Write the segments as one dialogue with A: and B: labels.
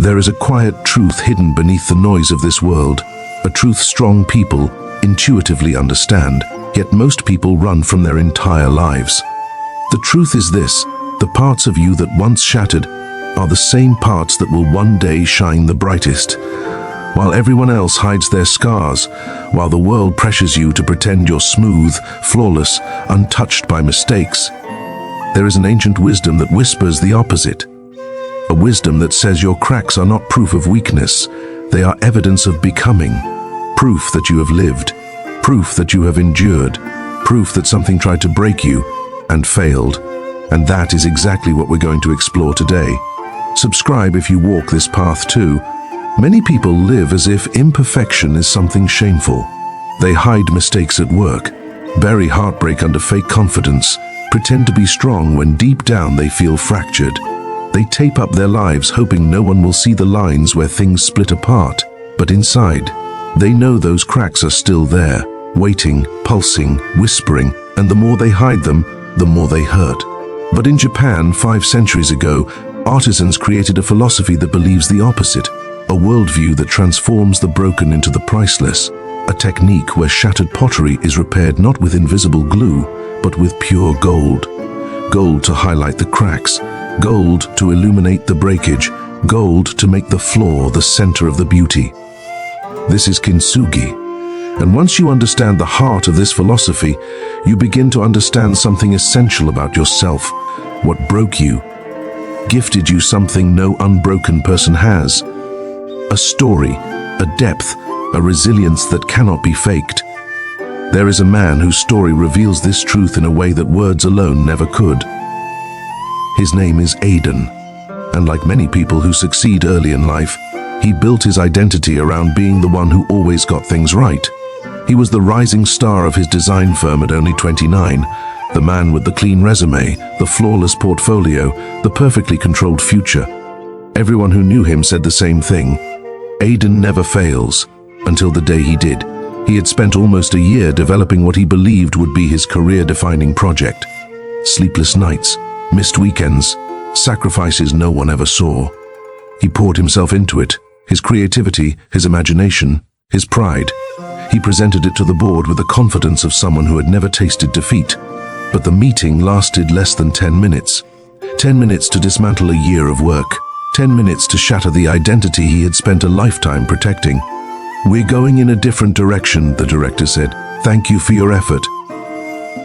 A: There is a quiet truth hidden beneath the noise of this world, a truth strong people intuitively understand, yet most people run from their entire lives. The truth is this: the parts of you that once shattered are the same parts that will one day shine the brightest. While everyone else hides their scars, while the world pressures you to pretend you're smooth, flawless, untouched by mistakes, there is an ancient wisdom that whispers the opposite. A wisdom that says your cracks are not proof of weakness, they are evidence of becoming. Proof that you have lived, proof that you have endured, proof that something tried to break you and failed. And that is exactly what we're going to explore today. Subscribe if you walk this path too. Many people live as if imperfection is something shameful. They hide mistakes at work, bury heartbreak under fake confidence, pretend to be strong when deep down they feel fractured. They tape up their lives hoping no one will see the lines where things split apart. But inside, they know those cracks are still there, waiting, pulsing, whispering, and the more they hide them, the more they hurt. But in Japan, 5 centuries ago, artisans created a philosophy that believes the opposite, a worldview that transforms the broken into the priceless, a technique where shattered pottery is repaired not with invisible glue, but with pure gold. Gold to highlight the cracks, gold to illuminate the breakage, gold to make the flaw the center of the beauty. This is Kintsugi. And once you understand the heart of this philosophy, you begin to understand something essential about yourself. What broke you gifted you something no unbroken person has. A story, a depth, a resilience that cannot be faked. There is a man whose story reveals this truth in a way that words alone never could. His name is Aiden, and like many people who succeed early in life, he built his identity around being the one who always got things right. He was the rising star of his design firm at only 29, the man with the clean resume, the flawless portfolio, the perfectly controlled future. Everyone who knew him said the same thing: Aiden never fails, until the day he did. He had spent almost a year developing what he believed would be his career-defining project. Sleepless nights, missed weekends, sacrifices no one ever saw. He poured himself into it, his creativity, his imagination, his pride. He presented it to the board with the confidence of someone who had never tasted defeat. But the meeting lasted less than 10 minutes. 10 minutes to dismantle a year of work. 10 minutes to shatter the identity he had spent a lifetime protecting. "We're going in a different direction," the director said. "Thank you for your effort."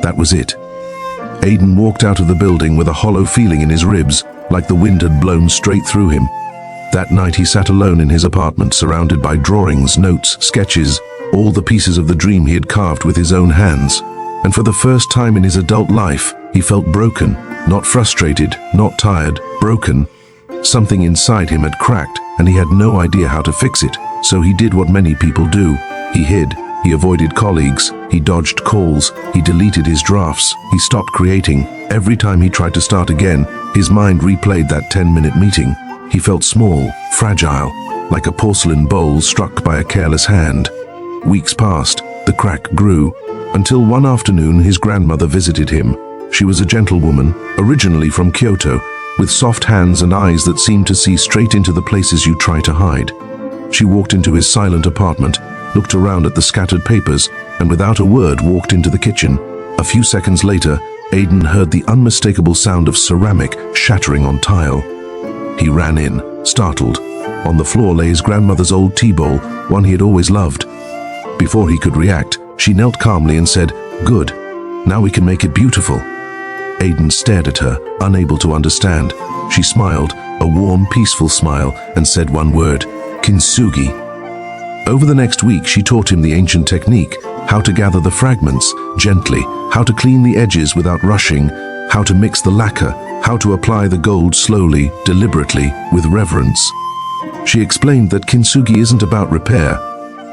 A: That was it. Aiden walked out of the building with a hollow feeling in his ribs, like the wind had blown straight through him. That night he sat alone in his apartment, surrounded by drawings, notes, sketches, all the pieces of the dream he had carved with his own hands. And for the first time in his adult life, he felt broken, not frustrated, not tired, broken. Something inside him had cracked, and he had no idea how to fix it. So he did what many people do. He hid, he avoided colleagues, he dodged calls, he deleted his drafts, he stopped creating. Every time he tried to start again, his mind replayed that 10-minute meeting. He felt small, fragile, like a porcelain bowl struck by a careless hand. Weeks passed, the crack grew, until one afternoon his grandmother visited him. She was a gentlewoman, originally from Kyoto, with soft hands and eyes that seemed to see straight into the places you try to hide. She walked into his silent apartment, looked around at the scattered papers, and without a word walked into the kitchen. A few seconds later, Aiden heard the unmistakable sound of ceramic shattering on tile. He ran in, startled. On the floor lay his grandmother's old tea bowl, one he had always loved. Before he could react, she knelt calmly and said, "Good, now we can make it beautiful." Aiden stared at her, unable to understand. She smiled, a warm, peaceful smile, and said one word: Kintsugi. Over the next week, she taught him the ancient technique, how to gather the fragments gently, how to clean the edges without rushing, how to mix the lacquer, how to apply the gold slowly, deliberately, with reverence. She explained that Kintsugi isn't about repair,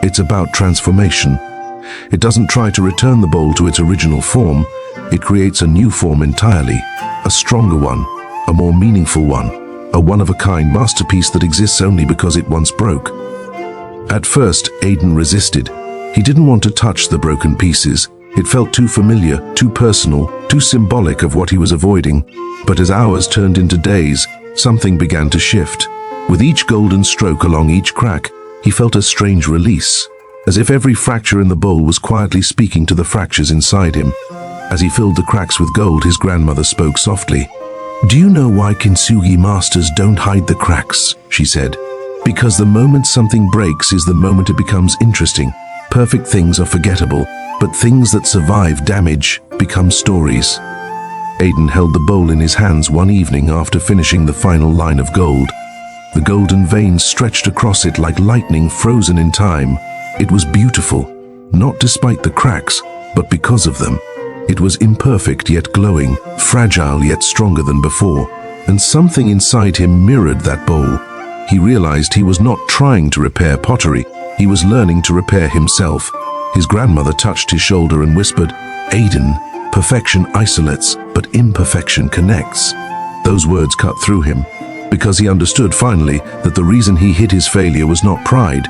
A: it's about transformation. It doesn't try to return the bowl to its original form, it creates a new form entirely, a stronger one, a more meaningful one, a one-of-a-kind masterpiece that exists only because it once broke. At first, Aiden resisted. He didn't want to touch the broken pieces. It felt too familiar, too personal, too symbolic of what he was avoiding. But as hours turned into days, something began to shift. With each golden stroke along each crack, he felt a strange release, as if every fracture in the bowl was quietly speaking to the fractures inside him. As he filled the cracks with gold, his grandmother spoke softly. "Do you know why Kintsugi masters don't hide the cracks?" she said. "Because the moment something breaks is the moment it becomes interesting. Perfect things are forgettable, but things that survive damage become stories." Aiden held the bowl in his hands one evening after finishing the final line of gold. The golden veins stretched across it like lightning frozen in time. It was beautiful, not despite the cracks, but because of them. It was imperfect yet glowing, fragile yet stronger than before, and something inside him mirrored that bowl. He realized he was not trying to repair pottery, he was learning to repair himself. His grandmother touched his shoulder and whispered, "Aiden, perfection isolates, but imperfection connects." Those words cut through him, because he understood finally that the reason he hid his failure was not pride,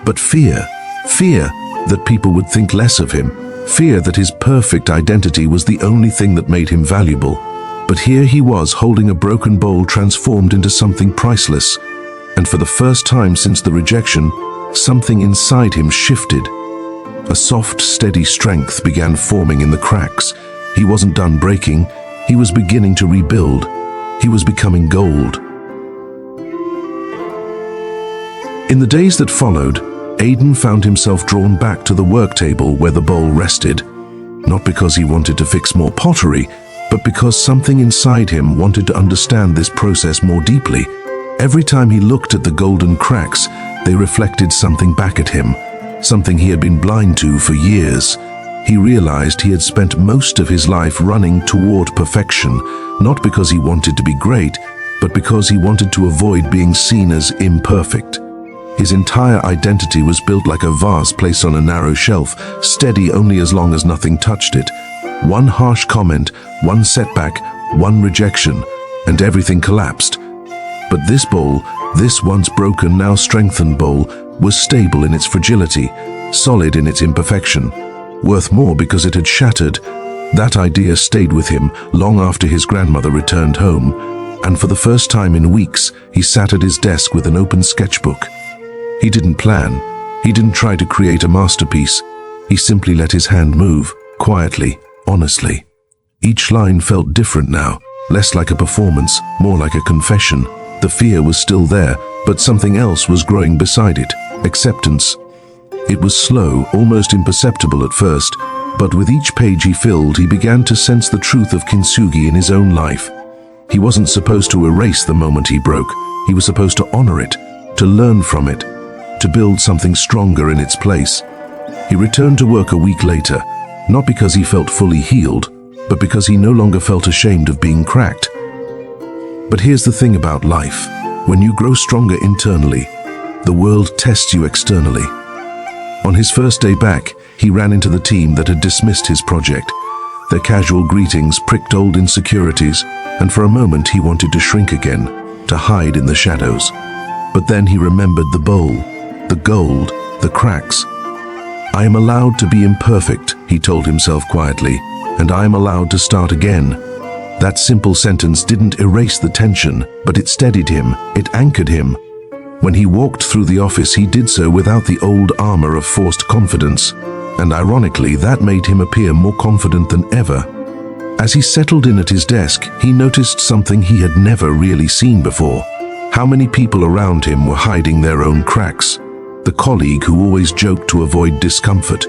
A: but fear. Fear that people would think less of him. Fear that his perfect identity was the only thing that made him valuable. But here he was, holding a broken bowl transformed into something priceless. And for the first time since the rejection, something inside him shifted. A soft, steady strength began forming in the cracks. He wasn't done breaking. He was beginning to rebuild. He was becoming gold. In the days that followed, Aiden found himself drawn back to the work table where the bowl rested, not because he wanted to fix more pottery, but because something inside him wanted to understand this process more deeply. Every time he looked at the golden cracks, they reflected something back at him, something he had been blind to for years. He realized he had spent most of his life running toward perfection, not because he wanted to be great, but because he wanted to avoid being seen as imperfect. His entire identity was built like a vase placed on a narrow shelf, steady only as long as nothing touched it. One harsh comment, one setback, one rejection, and everything collapsed. But this bowl, this once broken, now strengthened bowl, was stable in its fragility, solid in its imperfection, worth more because it had shattered. That idea stayed with him long after his grandmother returned home, and for the first time in weeks, he sat at his desk with an open sketchbook. He didn't plan. He didn't try to create a masterpiece. He simply let his hand move, quietly, honestly. Each line felt different now, less like a performance, more like a confession. The fear was still there, but something else was growing beside it, acceptance. It was slow, almost imperceptible at first, but with each page he filled, he began to sense the truth of Kintsugi in his own life. He wasn't supposed to erase the moment he broke. He was supposed to honor it, to learn from it, to build something stronger in its place. He returned to work a week later, not because he felt fully healed, but because he no longer felt ashamed of being cracked. But here's the thing about life. When you grow stronger internally, the world tests you externally. On his first day back, he ran into the team that had dismissed his project. Their casual greetings pricked old insecurities, and for a moment he wanted to shrink again, to hide in the shadows. But then he remembered the bowl, the gold, the cracks. "I am allowed to be imperfect," he told himself quietly, "and I am allowed to start again." That simple sentence didn't erase the tension, but it steadied him, it anchored him. When he walked through the office, he did so without the old armor of forced confidence, and ironically, that made him appear more confident than ever. As he settled in at his desk, he noticed something he had never really seen before. How many people around him were hiding their own cracks? The colleague who always joked to avoid discomfort,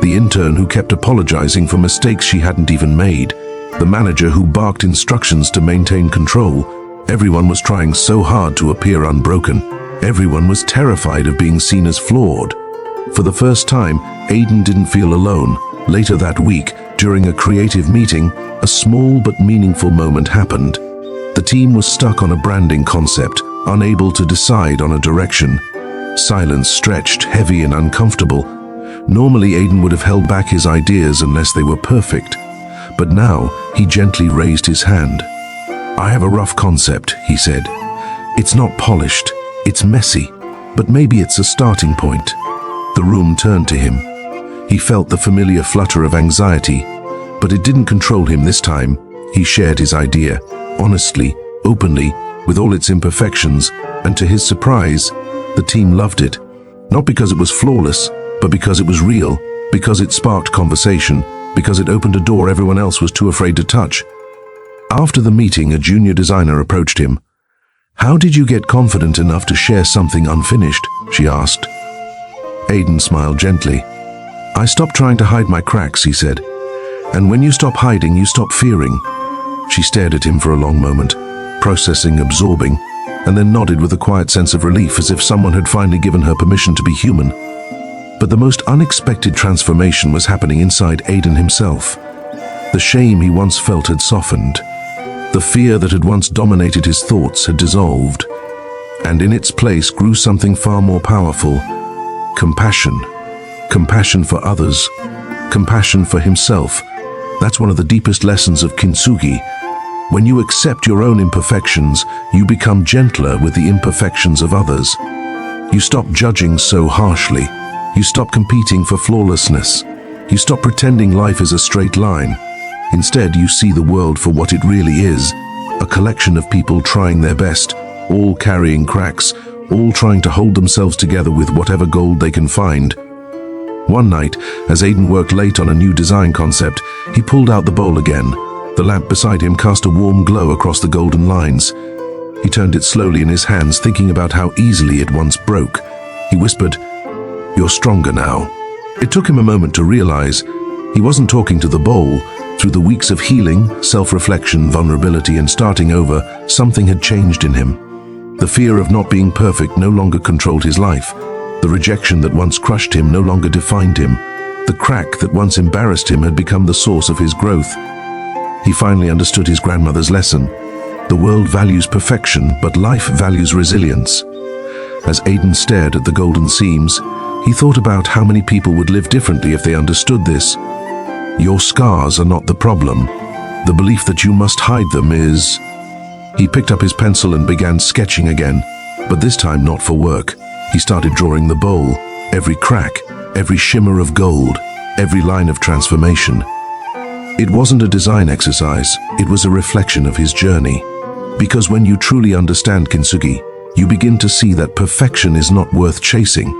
A: the intern who kept apologizing for mistakes she hadn't even made, the manager who barked instructions to maintain control. Everyone was trying so hard to appear unbroken. Everyone was terrified of being seen as flawed. For the first time, Aiden didn't feel alone. Later that week, during a creative meeting, a small but meaningful moment happened. The team was stuck on a branding concept, unable to decide on a direction. Silence stretched, heavy and uncomfortable. Normally, Aiden would have held back his ideas unless they were perfect. But now, he gently raised his hand. "I have a rough concept," he said. "It's not polished, it's messy, but maybe it's a starting point." The room turned to him. He felt the familiar flutter of anxiety, but it didn't control him this time. He shared his idea, honestly, openly, with all its imperfections, and to his surprise, the team loved it. Not because it was flawless, but because it was real, because it sparked conversation, because it opened a door everyone else was too afraid to touch. After the meeting, a junior designer approached him. "How did you get confident enough to share something unfinished?" she asked. Aiden smiled gently. "I stopped trying to hide my cracks," he said. "And when you stop hiding, you stop fearing." She stared at him for a long moment, processing, absorbing, and then nodded with a quiet sense of relief, as if someone had finally given her permission to be human. But the most unexpected transformation was happening inside Aiden himself. The shame he once felt had softened. The fear that had once dominated his thoughts had dissolved. And in its place grew something far more powerful: compassion. Compassion for others. Compassion for himself. That's one of the deepest lessons of Kintsugi. When you accept your own imperfections, you become gentler with the imperfections of others. You stop judging so harshly. You stop competing for flawlessness. You stop pretending life is a straight line. Instead, you see the world for what it really is: a collection of people trying their best, all carrying cracks, all trying to hold themselves together with whatever gold they can find. One night, as Aiden worked late on a new design concept, he pulled out the bowl again. The lamp beside him cast a warm glow across the golden lines. He turned it slowly in his hands, thinking about how easily it once broke. He whispered, "You're stronger now." It took him a moment to realize he wasn't talking to the bowl. Through the weeks of healing, self-reflection, vulnerability, and starting over, something had changed in him. The fear of not being perfect no longer controlled his life. The rejection that once crushed him no longer defined him. The crack that once embarrassed him had become the source of his growth. He finally understood his grandmother's lesson. The world values perfection, but life values resilience. As Aiden stared at the golden seams, he thought about how many people would live differently if they understood this. Your scars are not the problem. The belief that you must hide them is... He picked up his pencil and began sketching again, but this time not for work. He started drawing the bowl, every crack, every shimmer of gold, every line of transformation. It wasn't a design exercise, it was a reflection of his journey. Because when you truly understand Kintsugi, you begin to see that perfection is not worth chasing.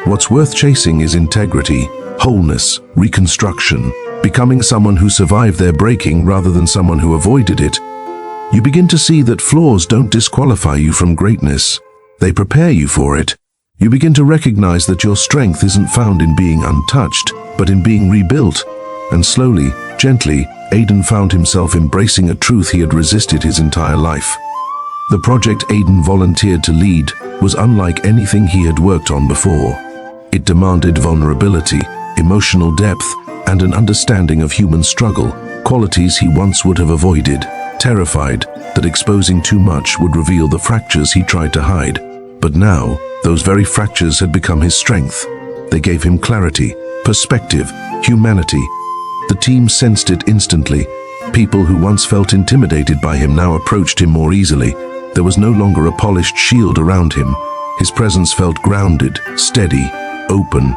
A: What's worth chasing is integrity, wholeness, reconstruction, becoming someone who survived their breaking rather than someone who avoided it. You begin to see that flaws don't disqualify you from greatness. They prepare you for it. You begin to recognize that your strength isn't found in being untouched, but in being rebuilt. And slowly, gently, Aiden found himself embracing a truth he had resisted his entire life. The project Aiden volunteered to lead was unlike anything he had worked on before. It demanded vulnerability, emotional depth, and an understanding of human struggle, qualities he once would have avoided, terrified that exposing too much would reveal the fractures he tried to hide. But now, those very fractures had become his strength. They gave him clarity, perspective, humanity. The team sensed it instantly. People who once felt intimidated by him now approached him more easily. There was no longer a polished shield around him. His presence felt grounded, steady, open.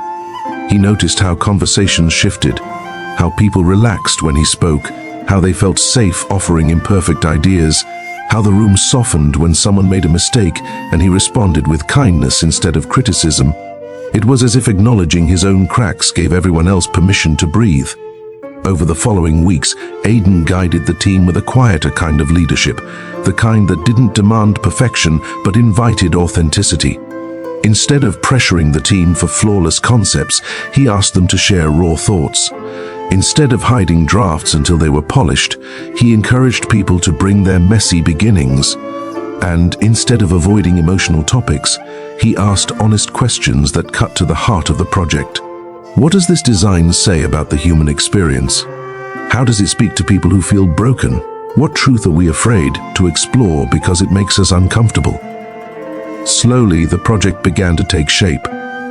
A: He noticed how conversations shifted, how people relaxed when he spoke, how they felt safe offering imperfect ideas, how the room softened when someone made a mistake and he responded with kindness instead of criticism. It was as if acknowledging his own cracks gave everyone else permission to breathe. Over the following weeks, Aiden guided the team with a quieter kind of leadership, the kind that didn't demand perfection but invited authenticity. Instead of pressuring the team for flawless concepts, he asked them to share raw thoughts. Instead of hiding drafts until they were polished, he encouraged people to bring their messy beginnings. And instead of avoiding emotional topics, he asked honest questions that cut to the heart of the project. What does this design say about the human experience? How does it speak to people who feel broken? What truth are we afraid to explore because it makes us uncomfortable? Slowly, the project began to take shape,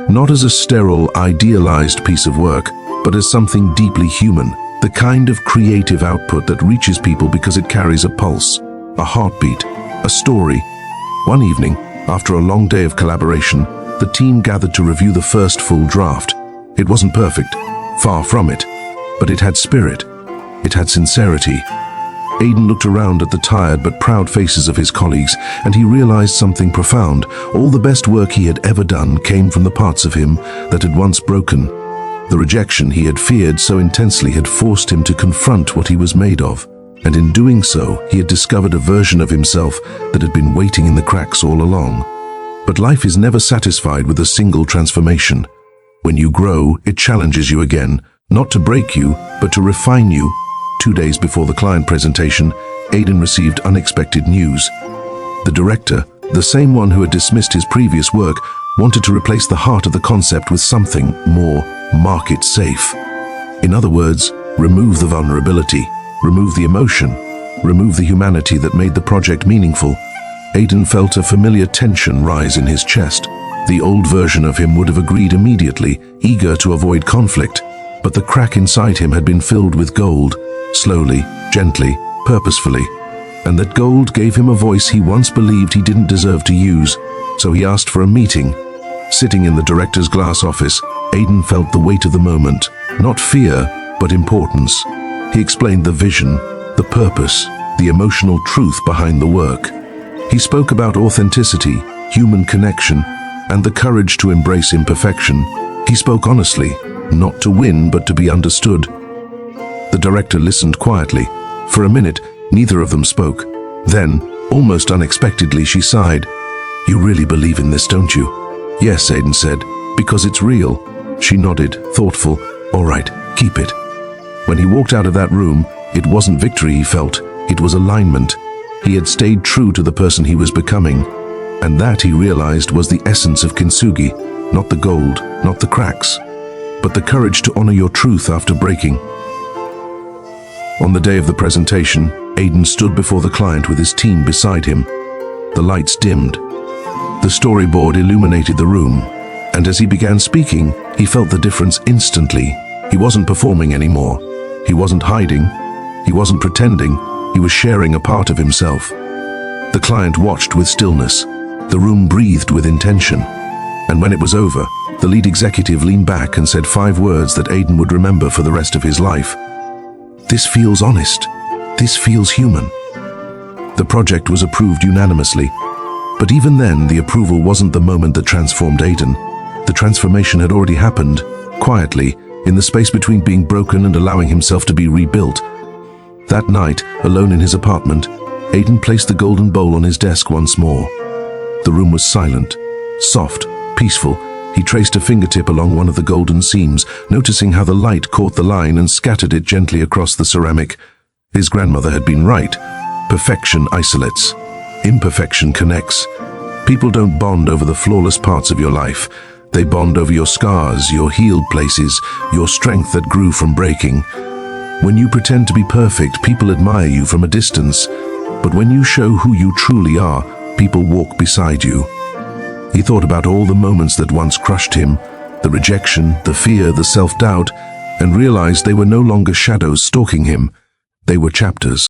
A: not as a sterile, idealized piece of work, but as something deeply human, the kind of creative output that reaches people because it carries a pulse, a heartbeat, a story. One evening, after a long day of collaboration, the team gathered to review the first full draft. It wasn't perfect, far from it, but it had spirit. It had sincerity. Aidan looked around at the tired but proud faces of his colleagues, and he realized something profound. All the best work he had ever done came from the parts of him that had once broken. The rejection he had feared so intensely had forced him to confront what he was made of, and in doing so, he had discovered a version of himself that had been waiting in the cracks all along. But life is never satisfied with a single transformation. When you grow, it challenges you again, not to break you, but to refine you. 2 days before the client presentation, Aidan received unexpected news. The director, the same one who had dismissed his previous work, wanted to replace the heart of the concept with something more market safe. In other words, remove the vulnerability, remove the emotion, remove the humanity that made the project meaningful. Aidan felt a familiar tension rise in his chest. The old version of him would have agreed immediately, eager to avoid conflict, but the crack inside him had been filled with gold, slowly, gently, purposefully, and that gold gave him a voice he once believed he didn't deserve to use, so he asked for a meeting. Sitting in the director's glass office, Aidan felt the weight of the moment, not fear, but importance. He explained the vision, the purpose, the emotional truth behind the work. He spoke about authenticity, human connection, and the courage to embrace imperfection. He spoke honestly, not to win, but to be understood. The director listened quietly. For a minute, neither of them spoke. Then, almost unexpectedly, she sighed. "You really believe in this, don't you?" "Yes," Aidan said, "because it's real." She nodded, thoughtful. "All right, keep it." When he walked out of that room, it wasn't victory he felt, it was alignment. He had stayed true to the person he was becoming, and that, he realized, was the essence of Kintsugi, not the gold, not the cracks, but the courage to honor your truth after breaking. On the day of the presentation, Aidan stood before the client with his team beside him. The lights dimmed. The storyboard illuminated the room, and as he began speaking, he felt the difference instantly. He wasn't performing anymore. He wasn't hiding. He wasn't pretending. He was sharing a part of himself. The client watched with stillness. The room breathed with intention. And when it was over, the lead executive leaned back and said 5 words that Aidan would remember for the rest of his life. "This feels honest. This feels human." The project was approved unanimously. But even then, the approval wasn't the moment that transformed Aidan. The transformation had already happened, quietly, in the space between being broken and allowing himself to be rebuilt. That night, alone in his apartment, Aidan placed the golden bowl on his desk once more. The room was silent, soft, peaceful. He traced a fingertip along one of the golden seams, noticing how the light caught the line and scattered it gently across the ceramic. His grandmother had been right. Perfection isolates. Imperfection connects. People don't bond over the flawless parts of your life. They bond over your scars, your healed places, your strength that grew from breaking. When you pretend to be perfect, people admire you from a distance. But when you show who you truly are, people walk beside you. He thought about all the moments that once crushed him, the rejection, the fear, the self-doubt, and realized they were no longer shadows stalking him. They were chapters.